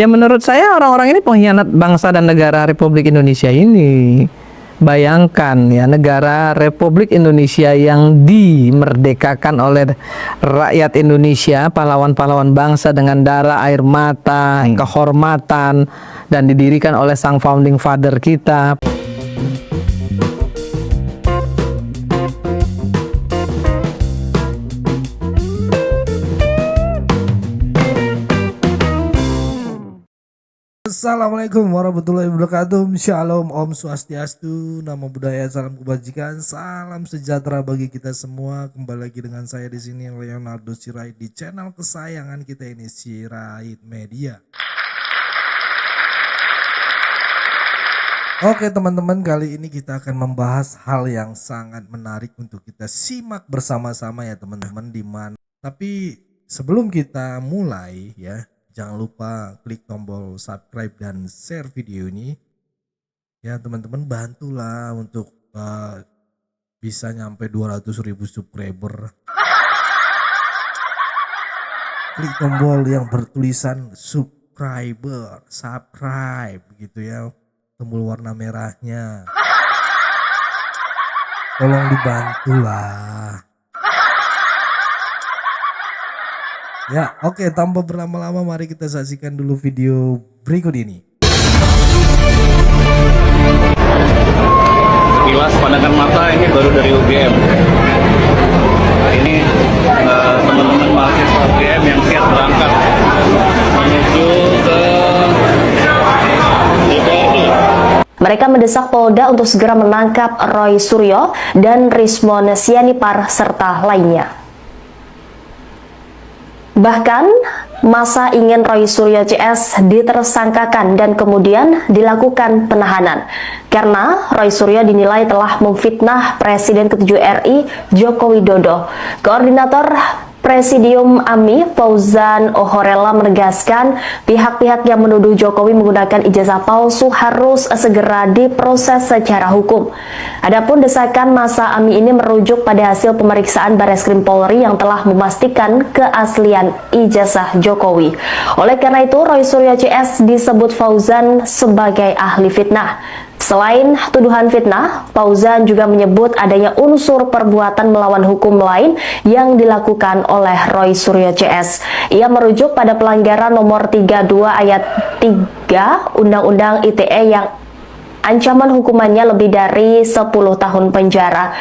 Ya menurut saya orang-orang ini pengkhianat bangsa dan negara Republik Indonesia ini. Bayangkan ya, negara Republik Indonesia yang dimerdekakan oleh rakyat Indonesia, pahlawan-pahlawan bangsa dengan darah, air mata, kehormatan, dan didirikan oleh sang founding father kita. Assalamualaikum warahmatullahi wabarakatuh. Shalom, Om Swastiastu, Namo Buddhaya, salam kebajikan, salam sejahtera bagi kita semua. Kembali lagi dengan saya di sini Leonardo Sirait di channel kesayangan kita ini, Sirait Media. Oke teman-teman, kali ini kita akan membahas hal yang sangat menarik untuk kita simak bersama-sama ya teman-teman, tapi sebelum kita mulai ya, jangan lupa klik tombol subscribe dan share video ini. Ya teman-teman, bantulah untuk bisa nyampe 200.000 subscriber. Klik tombol yang bertulisan subscribe gitu ya. Tombol warna merahnya. Tolong dibantulah. Ya, oke, tanpa berlama-lama mari kita saksikan dulu video berikut ini. Sekilas pandangan mata ini baru dari UGM. Ini teman-teman mahasiswa UGM yang siap berangkat menuju ke DPRD. Mereka mendesak Polda untuk segera menangkap Roy Suryo dan Rizmon Sianipar serta lainnya. Bahkan, masa ingin Roy Suryo CS ditersangkakan dan kemudian dilakukan penahanan. Karena Roy Suryo dinilai telah memfitnah Presiden ke-7 RI Joko Widodo. Koordinator Presidium AMI Fauzan Ohorella menegaskan pihak-pihak yang menuduh Jokowi menggunakan ijazah palsu harus segera diproses secara hukum. Adapun desakan masa AMI ini merujuk pada hasil pemeriksaan Bareskrim Polri yang telah memastikan keaslian ijazah Jokowi. Oleh karena itu, Roy Suryo CS disebut Fauzan sebagai ahli fitnah. Selain tuduhan fitnah, Fauzan juga menyebut adanya unsur perbuatan melawan hukum lain yang dilakukan oleh Roy Suryo CS. Ia merujuk pada pelanggaran nomor 32 ayat 3 Undang-Undang ITE yang ancaman hukumannya lebih dari 10 tahun penjara.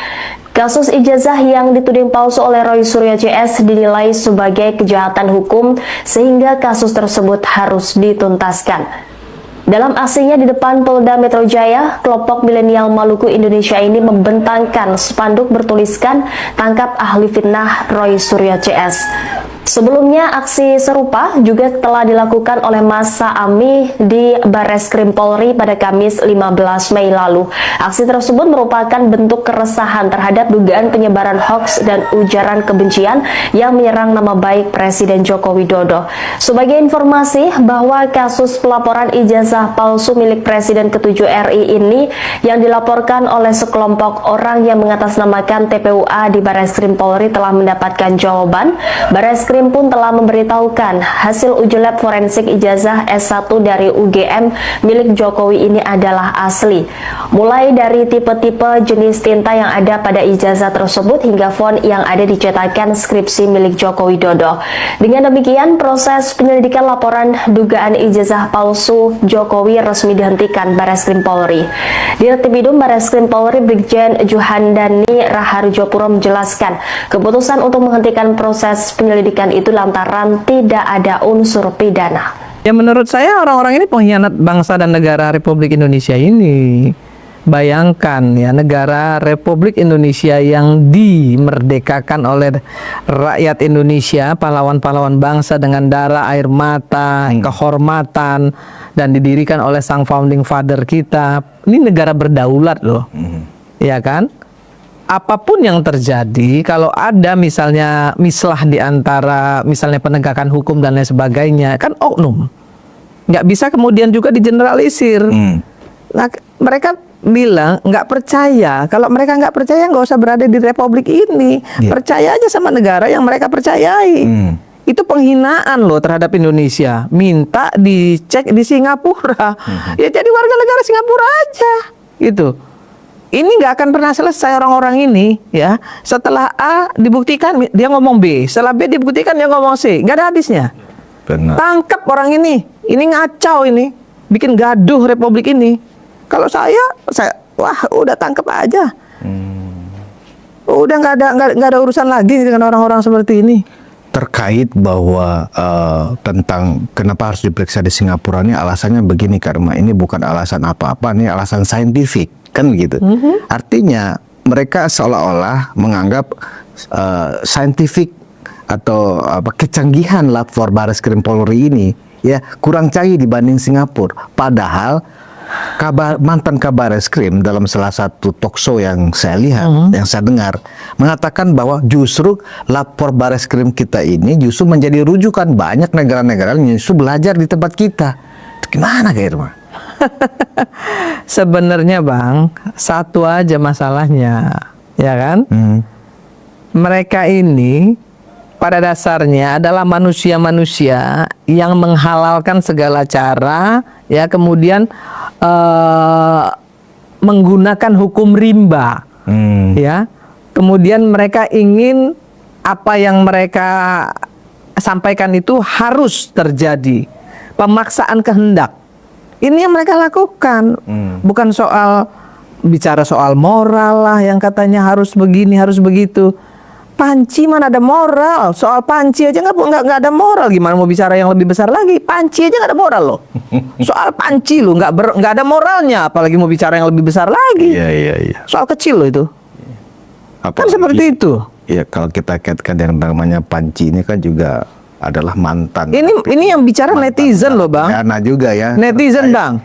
Kasus ijazah yang dituding palsu oleh Roy Suryo CS dinilai sebagai kejahatan hukum sehingga kasus tersebut harus dituntaskan. Dalam aksinya di depan Polda Metro Jaya, kelompok milenial Maluku Indonesia ini membentangkan spanduk bertuliskan "Tangkap ahli fitnah Roy Suryo CS". Sebelumnya, aksi serupa juga telah dilakukan oleh massa AMI di Bareskrim Polri pada Kamis 15 Mei lalu. Aksi tersebut merupakan bentuk keresahan terhadap dugaan penyebaran hoaks dan ujaran kebencian yang menyerang nama baik Presiden Joko Widodo. Sebagai informasi bahwa kasus pelaporan ijazah palsu milik Presiden ke-7 RI ini yang dilaporkan oleh sekelompok orang yang mengatasnamakan TPUA di Bareskrim Polri telah mendapatkan jawaban. Bareskrim pun telah memberitahukan hasil uji lab forensik ijazah S1 dari UGM milik Jokowi ini adalah asli. Mulai dari tipe-tipe jenis tinta yang ada pada ijazah tersebut hingga font yang ada di cetakan skripsi milik Joko Widodo. Dengan demikian, proses penyelidikan laporan dugaan ijazah palsu Jokowi resmi dihentikan Bareskrim Polri. Dirtipidum Bareskrim Polri Brigjen Juhandani Raharjopuro menjelaskan keputusan untuk menghentikan proses penyelidikan itu lantaran tidak ada unsur pidana. Ya menurut saya orang-orang ini pengkhianat bangsa dan negara Republik Indonesia ini. Bayangkan ya, negara Republik Indonesia yang dimerdekakan oleh rakyat Indonesia, pahlawan-pahlawan bangsa dengan darah, air mata, kehormatan, dan didirikan oleh sang founding father kita. Ini negara berdaulat loh. Ya kan? Apapun yang terjadi, kalau ada misalnya mislah di antara misalnya penegakan hukum dan lain sebagainya, kan oknum. Nggak bisa kemudian juga digeneralisir. Nah, mereka bilang nggak percaya. Kalau mereka nggak percaya, nggak usah berada di republik ini. Percaya aja sama negara yang mereka percayai. Itu penghinaan loh terhadap Indonesia. Minta dicek di Singapura. Ya jadi warga negara Singapura aja. Gitu. Ini nggak akan pernah selesai orang-orang ini, ya. Setelah A dibuktikan dia ngomong B, setelah B dibuktikan dia ngomong C, nggak ada habisnya. Benar. Tangkap orang ini ngacau ini, bikin gaduh Republik ini. Kalau saya wah udah tangkap aja, udah nggak ada urusan lagi dengan orang-orang seperti ini. Terkait bahwa tentang kenapa harus diperiksa di Singapura ini alasannya begini, karena ini bukan alasan apa-apa, ini alasan saintifik kan gitu. Artinya mereka seolah-olah menganggap saintifik atau kecanggihan lapor Bareskrim Polri ini ya kurang canggih dibanding Singapura. Padahal mantan Kabareskrim dalam salah satu talkshow yang saya lihat, yang saya dengar, mengatakan bahwa justru lapor Bareskrim kita ini justru menjadi rujukan banyak negara-negara yang justru belajar di tempat kita. Itu gimana Kak Irma? Sebenarnya Bang, satu aja masalahnya, ya kan? Mereka ini pada dasarnya adalah manusia-manusia yang menghalalkan segala cara, ya, kemudian menggunakan hukum rimba, ya. Kemudian mereka ingin apa yang mereka sampaikan itu harus terjadi, pemaksaan kehendak. Ini yang mereka lakukan, bukan soal bicara soal moral lah yang katanya harus begini harus begitu. Panci mana ada moral? Soal panci aja nggak ada moral. Gimana mau bicara yang lebih besar lagi? Panci aja nggak ada moral loh. Soal panci lo nggak ada moralnya, apalagi mau bicara yang lebih besar lagi. Iya. Soal kecil loh itu. Kan seperti itu. Iya, kalau kita kaitkan yang namanya Panci ini kan juga adalah mantan. Ini yang bicara netizen loh Bang. Pidana juga ya. Netizen Bang.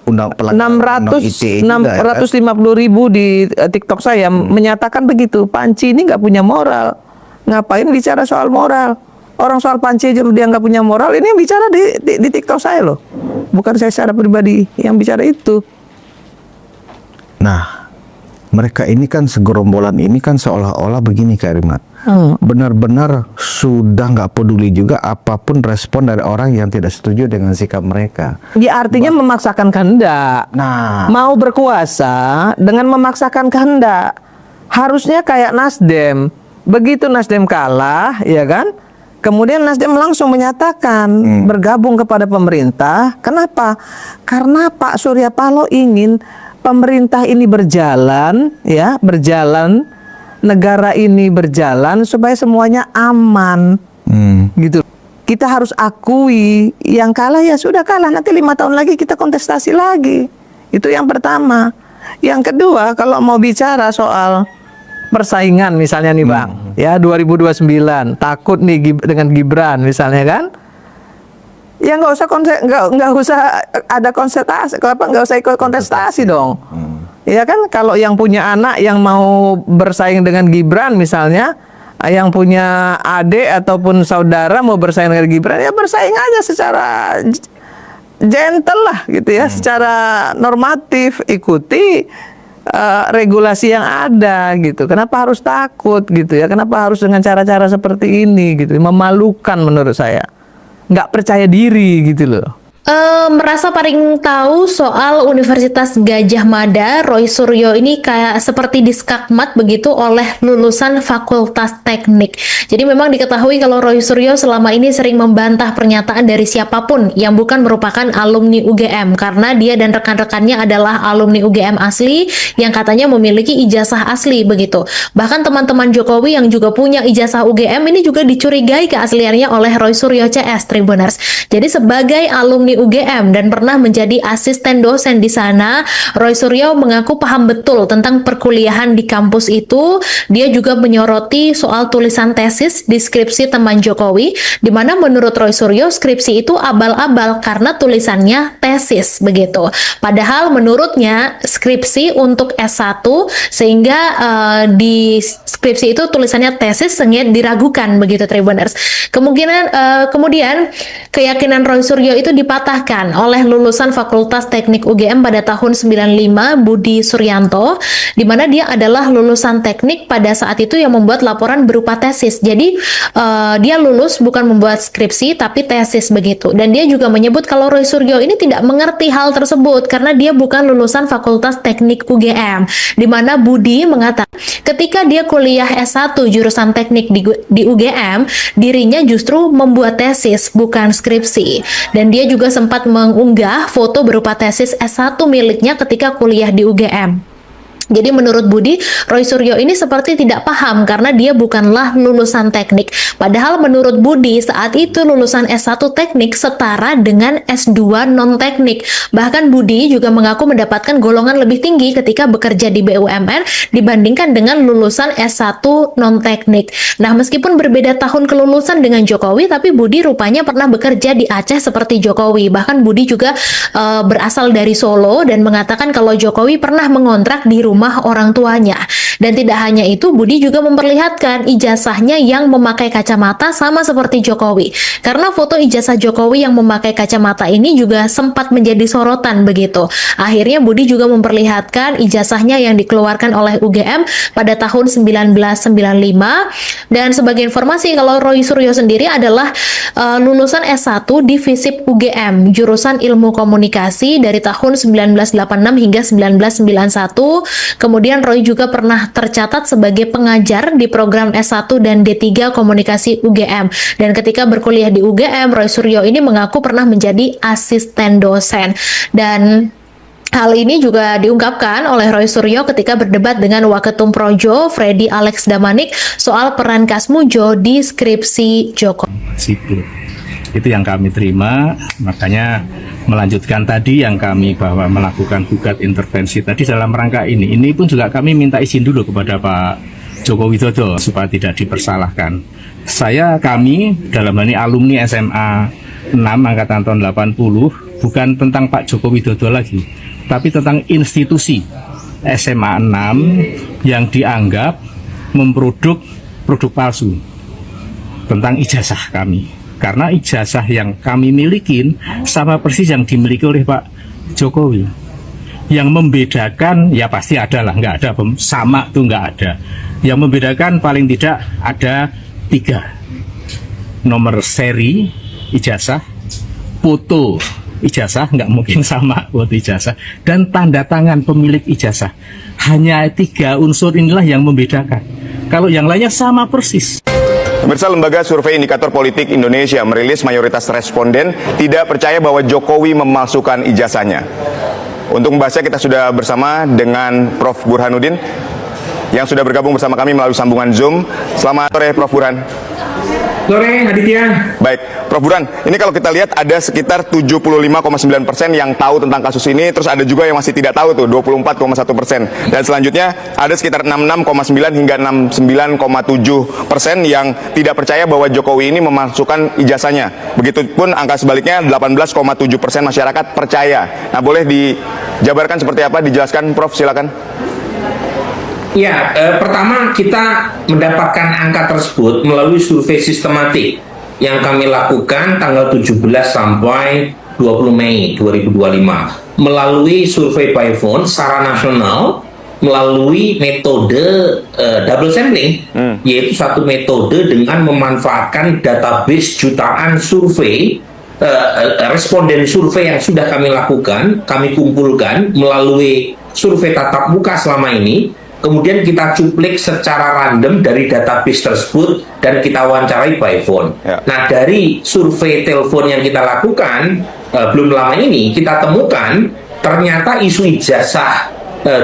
650.000 di TikTok saya menyatakan begitu. Panci ini nggak punya moral. Ngapain bicara soal moral? Orang soal panci aja dia nggak punya moral. Ini yang bicara di TikTok saya loh. Bukan saya secara pribadi yang bicara itu. Nah, mereka ini kan segerombolan ini kan seolah-olah begini Kak Irma. Benar-benar sudah nggak peduli juga apapun respon dari orang yang tidak setuju dengan sikap mereka. Ya artinya memaksakan kehendak. Nah, Mau berkuasa dengan memaksakan kehendak. Harusnya kayak Nasdem. Begitu Nasdem kalah, ya kan? Kemudian Nasdem langsung menyatakan bergabung kepada pemerintah. Kenapa? Karena Pak Surya Paloh ingin pemerintah ini berjalan, ya, negara ini berjalan supaya semuanya aman, gitu. Kita harus akui yang kalah ya sudah kalah, nanti 5 tahun lagi kita kontestasi lagi. Itu yang pertama. Yang kedua, kalau mau bicara soal persaingan misalnya nih Bang, ya 2029 takut nih dengan Gibran misalnya kan? Ya nggak usah ada kontestasi, nggak usah ikut kontestasi dong. Ya kan, kalau yang punya anak yang mau bersaing dengan Gibran misalnya, yang punya adik ataupun saudara mau bersaing dengan Gibran, ya bersaing aja secara gentle lah gitu ya, secara normatif, ikuti regulasi yang ada gitu. Kenapa harus takut gitu ya? Kenapa harus dengan cara-cara seperti ini gitu? Memalukan menurut saya. Nggak percaya diri gitu loh. Merasa paling tahu soal Universitas Gadjah Mada, Roy Suryo ini kayak seperti diskakmat begitu oleh lulusan Fakultas Teknik. Jadi memang diketahui kalau Roy Suryo selama ini sering membantah pernyataan dari siapapun yang bukan merupakan alumni UGM, karena dia dan rekan-rekannya adalah alumni UGM asli yang katanya memiliki ijazah asli begitu. Bahkan teman-teman Jokowi yang juga punya ijazah UGM ini juga dicurigai keasliannya oleh Roy Suryo CS, Tribuners. Jadi sebagai alumni UGM dan pernah menjadi asisten dosen di sana, Roy Suryo mengaku paham betul tentang perkuliahan di kampus itu. Dia juga menyoroti soal tulisan tesis di skripsi teman Jokowi, di mana menurut Roy Suryo skripsi itu abal-abal karena tulisannya tesis begitu. Padahal menurutnya skripsi untuk S1, sehingga di skripsi itu tulisannya tesis sehingga diragukan begitu, Tribuners. Kemudian keyakinan Roy Suryo itu dipatahkan dipatahkan oleh lulusan Fakultas Teknik UGM pada tahun 95, Budi Suryanto, di mana dia adalah lulusan teknik pada saat itu yang membuat laporan berupa tesis. Jadi dia lulus bukan membuat skripsi tapi tesis begitu. Dan dia juga menyebut kalau Roy Suryo ini tidak mengerti hal tersebut karena dia bukan lulusan Fakultas Teknik UGM, di mana Budi mengatakan ketika dia kuliah S1 jurusan teknik di UGM, dirinya justru membuat tesis bukan skripsi. Dan dia juga sempat mengunggah foto berupa tesis S1 miliknya ketika kuliah di UGM. Jadi menurut Budi, Roy Suryo ini seperti tidak paham karena dia bukanlah lulusan teknik. Padahal menurut Budi saat itu lulusan S1 teknik setara dengan S2 non-teknik. Bahkan Budi juga mengaku mendapatkan golongan lebih tinggi ketika bekerja di BUMN dibandingkan dengan lulusan S1 non-teknik. Nah, meskipun berbeda tahun kelulusan dengan Jokowi, tapi Budi rupanya pernah bekerja di Aceh seperti Jokowi. Bahkan Budi juga berasal dari Solo dan mengatakan kalau Jokowi pernah mengontrak di rumah orang tuanya. Dan tidak hanya itu, Budi juga memperlihatkan ijazahnya yang memakai kacamata sama seperti Jokowi. Karena foto ijazah Jokowi yang memakai kacamata ini juga sempat menjadi sorotan begitu. Akhirnya Budi juga memperlihatkan ijazahnya yang dikeluarkan oleh UGM pada tahun 1995. Dan sebagai informasi, kalau Roy Suryo sendiri adalah lulusan S1 di FISIP UGM, jurusan Ilmu Komunikasi dari tahun 1986 hingga 1991. Kemudian Roy juga pernah tercatat sebagai pengajar di program S1 dan D3 Komunikasi UGM. Dan ketika berkuliah di UGM, Roy Suryo ini mengaku pernah menjadi asisten dosen. Dan hal ini juga diungkapkan oleh Roy Suryo ketika berdebat dengan Waketum Projo, Freddy Alex Damanik, soal peran Kasmujo di skripsi Jokowi. Sipil. Itu yang kami terima, makanya melanjutkan tadi yang kami bahwa melakukan gugat intervensi tadi dalam rangka ini. Ini pun juga kami minta izin dulu kepada Pak Joko Widodo supaya tidak dipersalahkan. Kami dalam hal ini alumni SMA 6 angkatan tahun 80 bukan tentang Pak Joko Widodo lagi, tapi tentang institusi SMA 6 yang dianggap memproduk produk palsu tentang ijazah kami. Karena ijazah yang kami milikin sama persis yang dimiliki oleh Pak Jokowi. Yang membedakan, ya pasti ada lah, nggak ada, sama tuh nggak ada. Yang membedakan paling tidak ada 3. Nomor seri ijazah, foto ijazah, nggak mungkin sama foto ijazah, dan tanda tangan pemilik ijazah. Hanya 3 unsur inilah yang membedakan. Kalau yang lainnya sama persis. Pemirsa, Lembaga Survei Indikator Politik Indonesia merilis mayoritas responden tidak percaya bahwa Jokowi memalsukan ijazahnya. Untuk membahasnya kita sudah bersama dengan Prof. Burhanuddin yang sudah bergabung bersama kami melalui sambungan Zoom. Selamat sore Prof. Burhan. Sore Aditya. Baik, Prof. Burhan, ini kalau kita lihat ada sekitar 75,9% yang tahu tentang kasus ini, terus ada juga yang masih tidak tahu tuh, 24,1%. Dan selanjutnya ada sekitar 66,9 hingga 69,7% yang tidak percaya bahwa Jokowi ini memasukkan ijazahnya. Begitupun angka sebaliknya 18,7% masyarakat percaya. Nah, boleh dijabarkan seperti apa, dijelaskan Prof, silakan. Ya, pertama kita mendapatkan angka tersebut melalui survei sistematik yang kami lakukan tanggal 17 sampai 20 Mei 2025 melalui survei by phone secara nasional melalui metode double sampling, yaitu satu metode dengan memanfaatkan database jutaan survei responden survei yang sudah kami lakukan, kami kumpulkan melalui survei tatap muka selama ini. Kemudian kita cuplik secara random dari database tersebut dan kita wawancarai by phone. Ya. Nah, dari survei telepon yang kita lakukan belum lama ini, kita temukan ternyata isu ijazah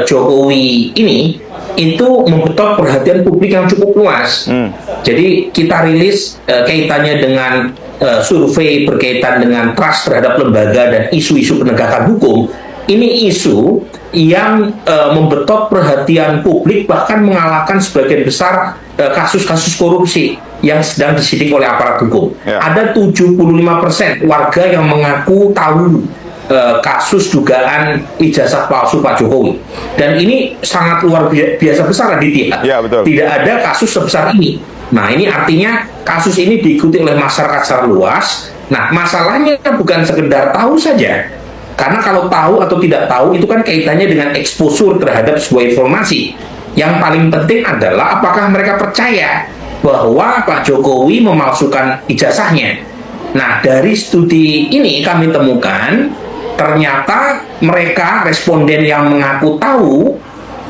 Jokowi ini itu membetot perhatian publik yang cukup luas. Jadi kita rilis kaitannya dengan survei berkaitan dengan trust terhadap lembaga dan isu-isu penegakan hukum. Ini isu yang membetot perhatian publik, bahkan mengalahkan sebagian besar kasus-kasus korupsi yang sedang disidik oleh aparat hukum. Ya. Ada 75% warga yang mengaku tahu kasus dugaan ijazah palsu Pak Jokowi. Dan ini sangat luar biasa besar, Aditya. Ya, betul. Tidak ada kasus sebesar ini. Nah, ini artinya kasus ini diikuti oleh masyarakat secara luas Nah, masalahnya bukan sekedar tahu saja. Karena kalau tahu atau tidak tahu itu kan kaitannya dengan eksposur terhadap sebuah informasi. Yang paling penting adalah apakah mereka percaya bahwa Pak Jokowi memalsukan ijazahnya. Nah, dari studi ini kami temukan ternyata mereka responden yang mengaku tahu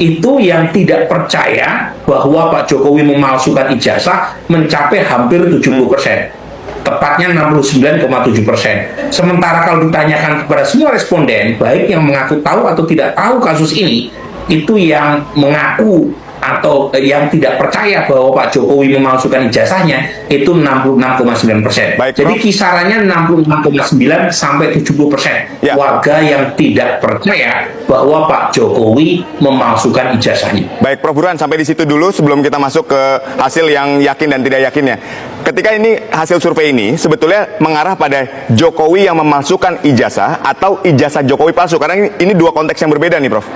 itu yang tidak percaya bahwa Pak Jokowi memalsukan ijazah mencapai hampir 70%. Tepatnya 69,7%. Sementara kalau ditanyakan kepada semua responden, baik yang mengaku tahu atau tidak tahu kasus ini, itu yang mengaku atau yang tidak percaya bahwa Pak Jokowi memalsukan ijazahnya itu 66,9%. Baik, Jadi Prof. kisarannya 66,9 sampai 70% Ya. warga yang tidak percaya bahwa Pak Jokowi memalsukan ijazahnya. Baik, Prof. Burhan, sampai di situ dulu sebelum kita masuk ke hasil yang yakin dan tidak yakinnya. Ketika ini hasil survei ini sebetulnya mengarah pada Jokowi yang memalsukan ijazah atau ijazah Jokowi palsu, karena ini dua konteks yang berbeda nih, Prof.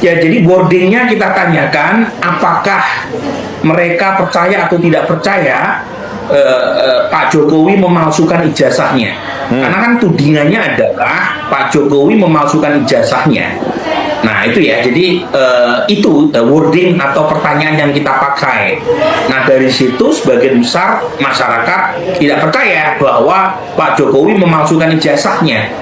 Ya, jadi wordingnya kita tanyakan apakah mereka percaya atau tidak percaya Pak Jokowi memalsukan ijazahnya. Karena kan tudingannya adalah Pak Jokowi memalsukan ijazahnya. Nah itu ya, jadi itu wording atau pertanyaan yang kita pakai. Nah dari situ sebagian besar masyarakat tidak percaya bahwa Pak Jokowi memalsukan ijazahnya.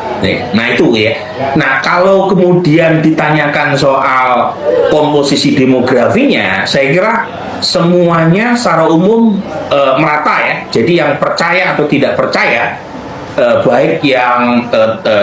Nah itu ya. Nah kalau kemudian ditanyakan soal komposisi demografinya, saya kira semuanya secara umum merata ya. Jadi yang percaya atau tidak percaya, baik yang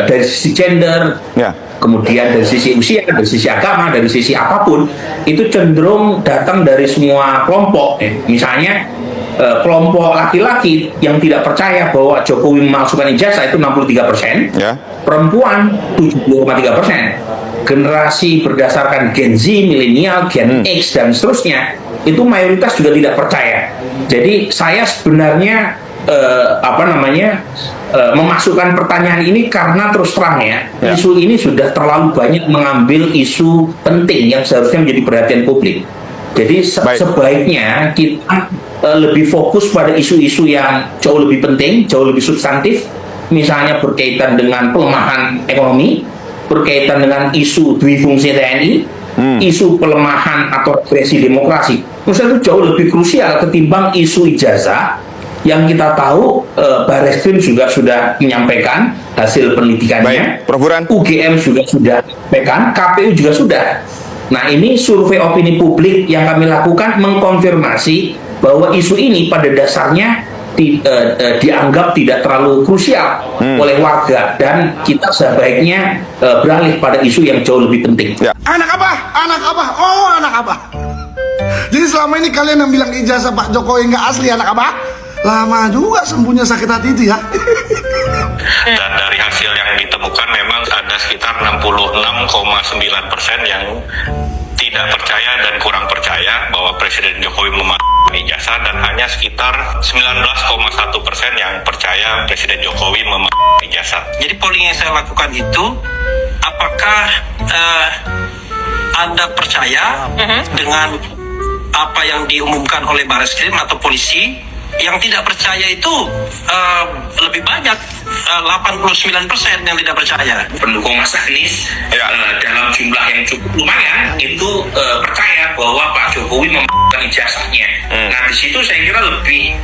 dari sisi gender, Ya. kemudian dari sisi usia, dari sisi agama, dari sisi apapun, itu cenderung datang dari semua kelompok. Misalnya kelompok laki-laki yang tidak percaya bahwa Jokowi memalsukan ijazah itu 63%, Ya. perempuan 70,3%, generasi berdasarkan Gen Z, milenial, Gen X dan seterusnya itu mayoritas juga tidak percaya. Jadi saya sebenarnya memasukkan pertanyaan ini karena terus terang ya, isu ini sudah terlalu banyak mengambil isu penting yang seharusnya menjadi perhatian publik. Jadi sebaiknya kita lebih fokus pada isu-isu yang jauh lebih penting, jauh lebih substantif, misalnya berkaitan dengan pelemahan ekonomi, berkaitan dengan isu duifungsi TNI, isu pelemahan atau regresi demokrasi. Menurut saya itu jauh lebih krusial ketimbang isu ijazah yang kita tahu Barreskrim juga sudah menyampaikan hasil penelitikannya. Baik, Prof. Burhan. UGM juga sudah menyampaikan, KPU juga sudah. Nah ini survei opini publik yang kami lakukan mengkonfirmasi bahwa isu ini pada dasarnya dianggap tidak terlalu krusial oleh warga dan kita sebaiknya beralih pada isu yang jauh lebih penting. Ya. Anak abah, oh anak abah. Jadi selama ini kalian yang bilang ijazah Pak Jokowi nggak asli anak abah, lama juga sembuhnya sakit hati itu ya. Dan dari hasil yang ditemukan memang ada sekitar 66,9% yang tidak percaya dan kurang percaya bahwa Presiden Jokowi memalsukan ijazah, dan hanya sekitar 19,1% yang percaya Presiden Jokowi memalsukan ijazah. Jadi polling yang saya lakukan itu, apakah Anda percaya dengan apa yang diumumkan oleh Barreskrim atau polisi? Yang tidak percaya itu lebih banyak, 89% yang tidak percaya. Pendukung Mas Anies dalam jumlah yang cukup lumayan itu percaya bahwa Pak Jokowi memalsukan ijazahnya. Nah di situ saya kira lebih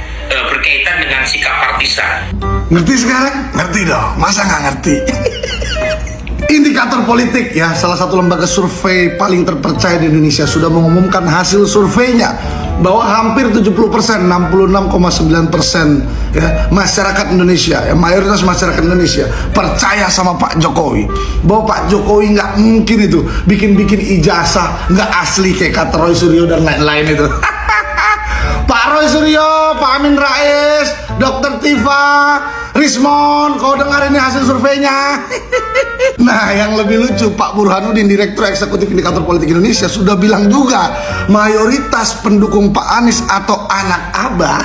berkaitan dengan sikap partisan. Ngerti sekarang? Ngerti dong, masa nggak ngerti? Indikator politik ya, salah satu lembaga survei paling terpercaya di Indonesia sudah mengumumkan hasil surveinya bahwa hampir 70%, 66,9% ya, masyarakat Indonesia, ya, mayoritas masyarakat Indonesia percaya sama Pak Jokowi, bahwa Pak Jokowi nggak mungkin itu bikin ijazah nggak asli kayak kata Roy Suryo dan lain-lain itu. Pak Roy Suryo, Pak Amin Rais, Dr. Tifa, Rismon, kau dengar ini hasil surveinya? Nah, yang lebih lucu, Pak Burhanuddin, Direktur Eksekutif Indikator Politik Indonesia, sudah bilang juga mayoritas pendukung Pak Anies atau anak abah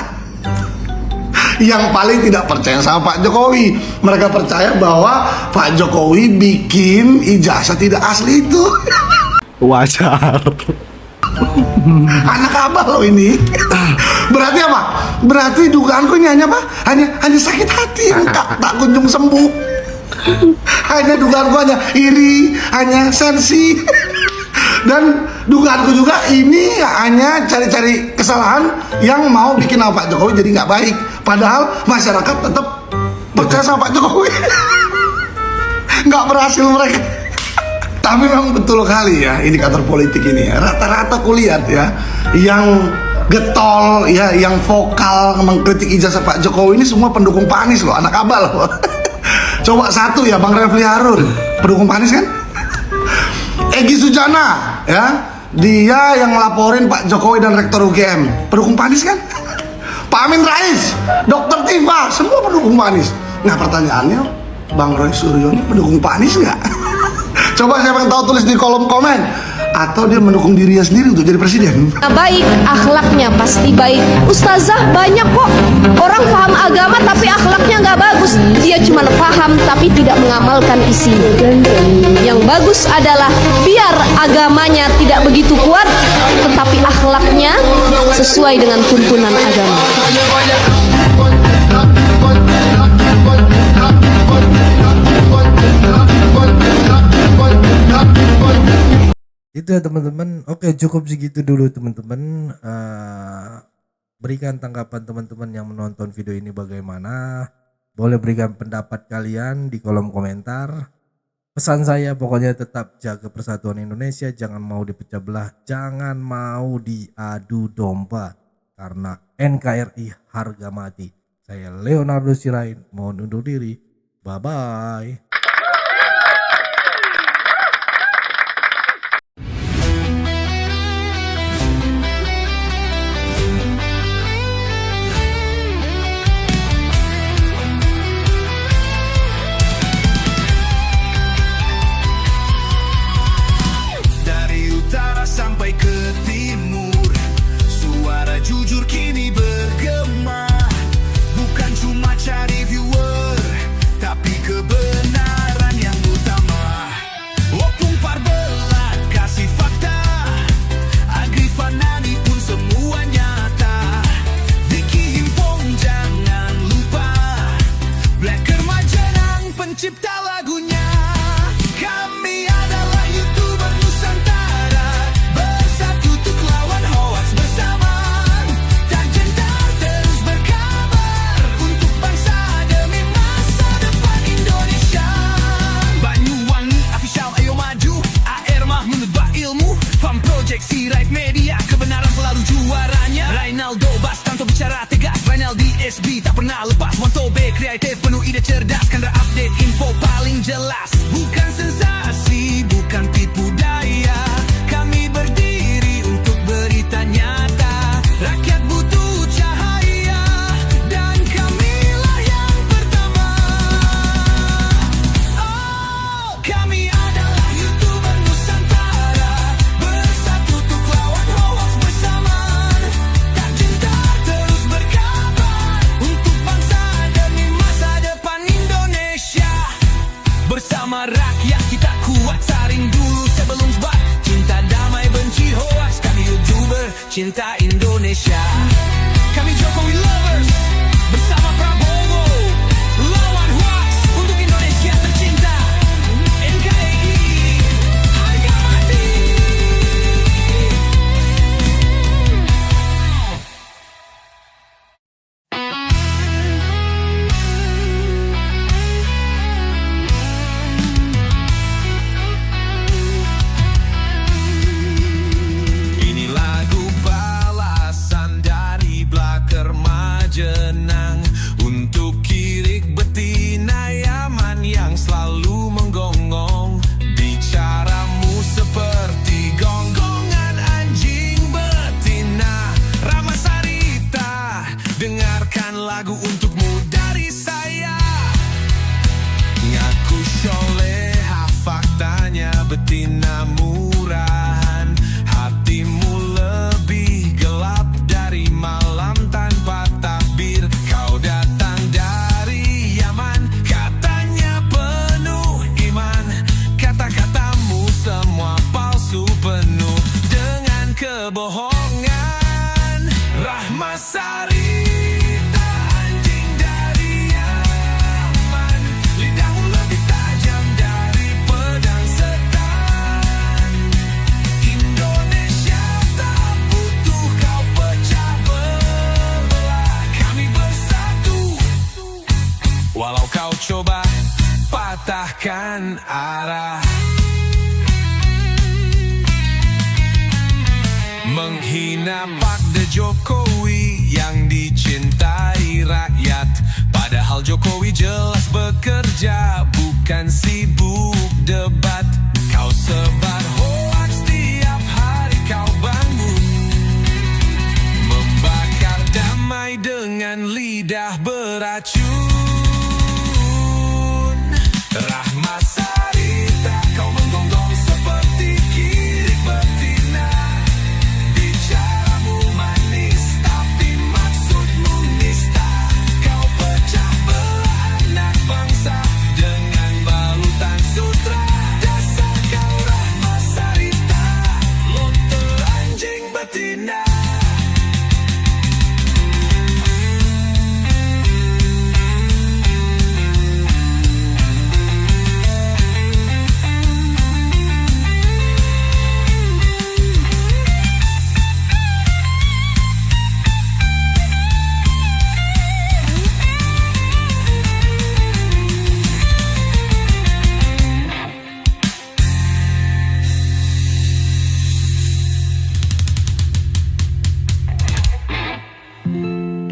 yang paling tidak percaya sama Pak Jokowi. Mereka percaya bahwa Pak Jokowi bikin ijazah tidak asli itu. Wajar. Anak abal loh ini. Berarti apa? Berarti dugaanku ini hanya apa? Hanya sakit hati yang tak kunjung sembuh. Hanya dugaanku hanya iri, hanya sensi. Dan dugaanku juga ini hanya cari-cari kesalahan yang mau bikin Pak Jokowi jadi nggak baik. Padahal masyarakat tetap percaya sama Pak Jokowi. Nggak berhasil mereka. Tapi memang betul kali ya indikator politik ini ya. Rata-rata kulihat ya yang getol ya, yang vokal mengkritik ijazah Pak Jokowi ini semua pendukung Pak Anies loh, anak abal loh. Coba satu ya, Bang Refli Harun, pendukung Pak Anies kan? Egy Sujana ya, dia yang ngelaporin Pak Jokowi dan Rektor UGM, pendukung Pak Anies kan? Pak Amin Rais, Dr. Tifa, semua pendukung Pak Anies. Nah pertanyaannya, Bang Roy Suryo ini pendukung Pak Anies nggak? Coba siapa yang tahu tulis di kolom komen. Atau dia mendukung dirinya sendiri untuk jadi presiden. Baik, akhlaknya pasti baik. Ustazah banyak kok orang paham agama tapi akhlaknya nggak bagus. Dia cuma paham tapi tidak mengamalkan isinya. Yang bagus adalah biar agamanya tidak begitu kuat, tetapi akhlaknya sesuai dengan tuntunan agama. Itu ya teman-teman. Oke, cukup segitu dulu teman-teman. Berikan tanggapan teman-teman yang menonton video ini bagaimana. Boleh berikan pendapat kalian di kolom komentar. Pesan saya pokoknya tetap jaga persatuan Indonesia. Jangan mau dipecah belah. Jangan mau diadu domba. Karena NKRI harga mati. Saya Leonardo Sirait. Mohon undur diri. Bye-bye. Sampai ke timur, suara jujur kini bergema. Bukan cuma cari viewer, tapi kebenaran yang utama. Opung Parbelat kasih fakta, Agri Fanani pun semua nyata. Vicky Himpong jangan lupa, Blacker Majenang pencipta lagunya. Kami adalah YouTuber Nusantara, bersatu untuk lawan hoax bersama. Tak gentar terus berkabar untuk bangsa demi masa depan Indonesia. Banyuwangi official ayo maju, AR Mahmud bah ilmu, Farm Project Sirait Media, kebenaran selalu juaranya. Rinaldo Bastanto bicara tegas, Rinaldi SB tak pernah lepas. Wanto B kreatif penuh ide cerdas, Kandra update info paling jelas. Bukan sensasi, bukan tipu daya, kami berdiri untuk berita nyata. Rakyat butuh cahaya, dan kamilah yang pertama. Oh, kami adalah YouTuber Nusantara, bersatu untuk lawan hoax bersama. Tak gentar terus berkabar untuk bangsa demi masa depan Indonesia. Bersama rakyat kita kuat, saring dulu sebelum sebar. Cinta damai benci hoax, kami YouTuber cinta Indonesia. Kami Jokowi lovers, bersama Prabowo lawan hoax untuk Indonesia tercinta. NKRI harga mati. Ini lagu balasan dari patahkan arah, menghina Pak Jokowi yang dicintai rakyat. Padahal Jokowi jelas bekerja, bukan sibuk debat. Kau sebar hoax tiap hari kau bangun, membakar damai dengan lidah beracun. Rahma Sarita, kau menggonggong seperti kirik betina. Bicaramu manis tapi maksudmu nista. Kau pecah belah anak bangsa dengan balutan sutra. Dasar kau Rahma Sarita, lonte anjing betina.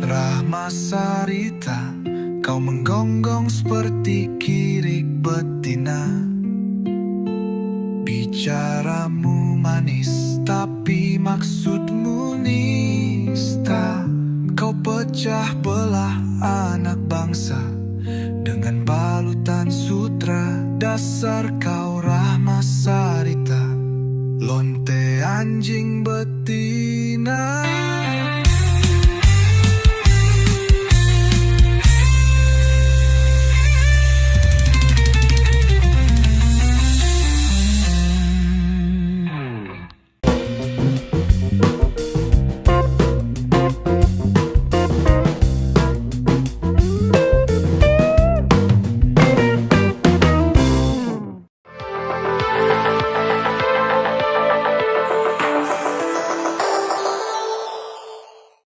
Rahma Sarita, kau menggonggong seperti kirik betina. Bicaramu manis tapi maksudmu nista. Kau pecah belah anak bangsa dengan balutan sutra. Dasar kau Rahma Sarita, lonte anjing betina.